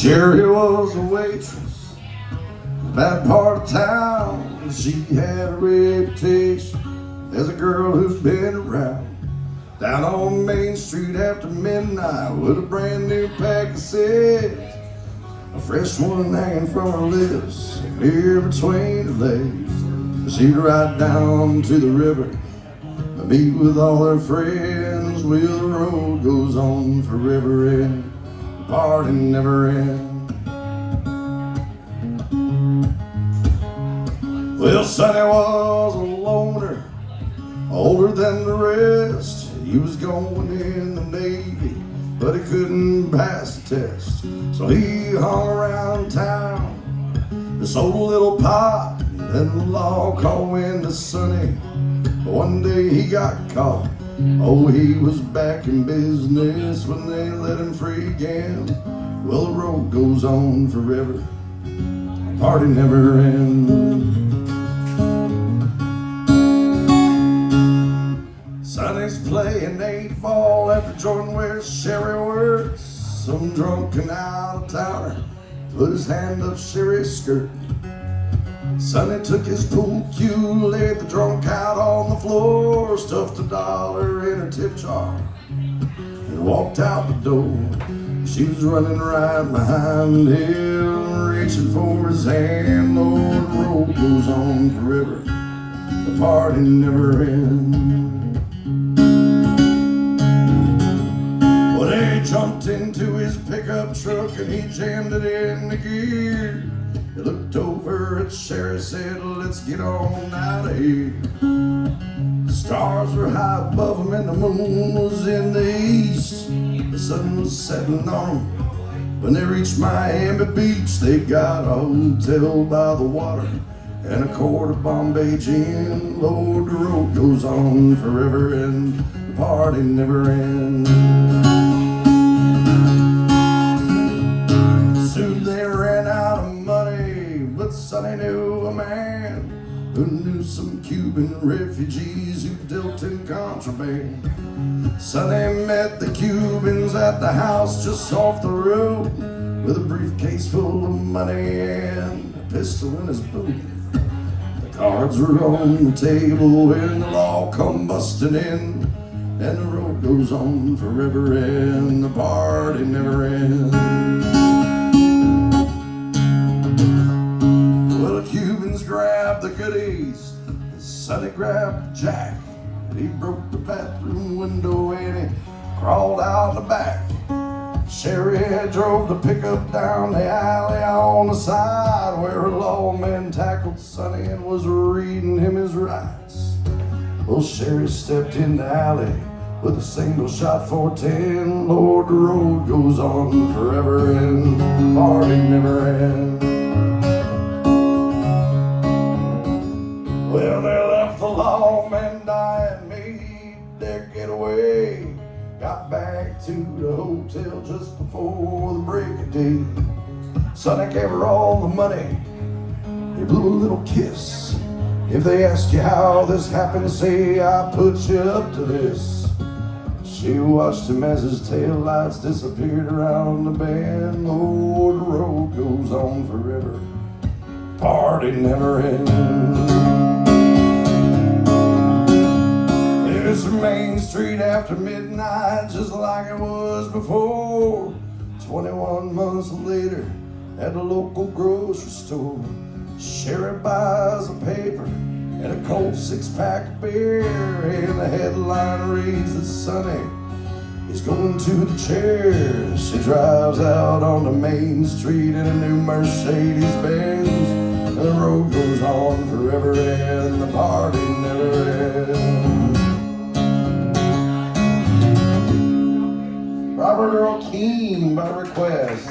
Sherry was a waitress in that part of town. She had a reputation as a girl who's been around. Down on Main Street after midnight with a brand new pack of cigs, a fresh one hanging from her lips, near between her legs. She'd ride down to the river, meet with all her friends. Well, the road goes on forever and the party never ends. Well, Sonny was a loner, older than the rest. He was going in the Navy, but he couldn't pass the test. So he hung around town, this old little pot, and the law called in to Sonny. But one day he got caught. Oh, he was back in business when they let him free again. Well, the road goes on forever, the party never ends. Sonny's playing 8-ball after joining where Sherry works. Some drunken out-of-towner put his hand up Sherry's skirt. Sonny took his pool cue, laid the drunk out on the floor, stuffed $1 in her tip jar, and walked out the door. She was running right behind him, reaching for his hand. Oh, the road goes on forever, the party never ends. Well, they jumped into his pickup truck and he jammed it into gear. He looked over at Sherry, said, let's get on out of here. The stars were high above them and the moon was in the east. The sun was setting on them. When they reached Miami Beach, they got a hotel by the water and a quart of Bombay gin. Lord, the road goes on forever and the party never ends. Soon they ran out of money, but Sonny knew a man who knew some Cuban refugees who dealt in contraband. Sonny met the Cubans at the house just off the road with a briefcase full of money and a pistol in his boot. The cards were on the table when the law come busting in, and the road goes on forever and the party never ends. Grabbed the goodies, Sonny grabbed Jack. He broke the bathroom window and he crawled out the back. Sherry drove the pickup down the alley on the side where a lawman tackled Sonny and was reading him his rights. Well, Sherry stepped in the alley with a single shot .410. Lord, the road goes on forever and the party never ends. Well, they left the lawman dying, made their getaway. Got back to the hotel just before the break of day. Sonny gave her all the money. They blew a little kiss. If they ask you how this happened, say I put you up to this. She watched him as his taillights disappeared around the bend. Oh, the road goes on forever, party never ends. It's Main Street after midnight, just like it was before. 21 months later, at the local grocery store, Sherry buys a paper and a cold 6-pack of beer, and the headline reads that Sonny is going to the chair. She drives out on the Main Street in a new Mercedes-Benz, and the road goes on forever and the party never ends. Robert Earl Keane by request.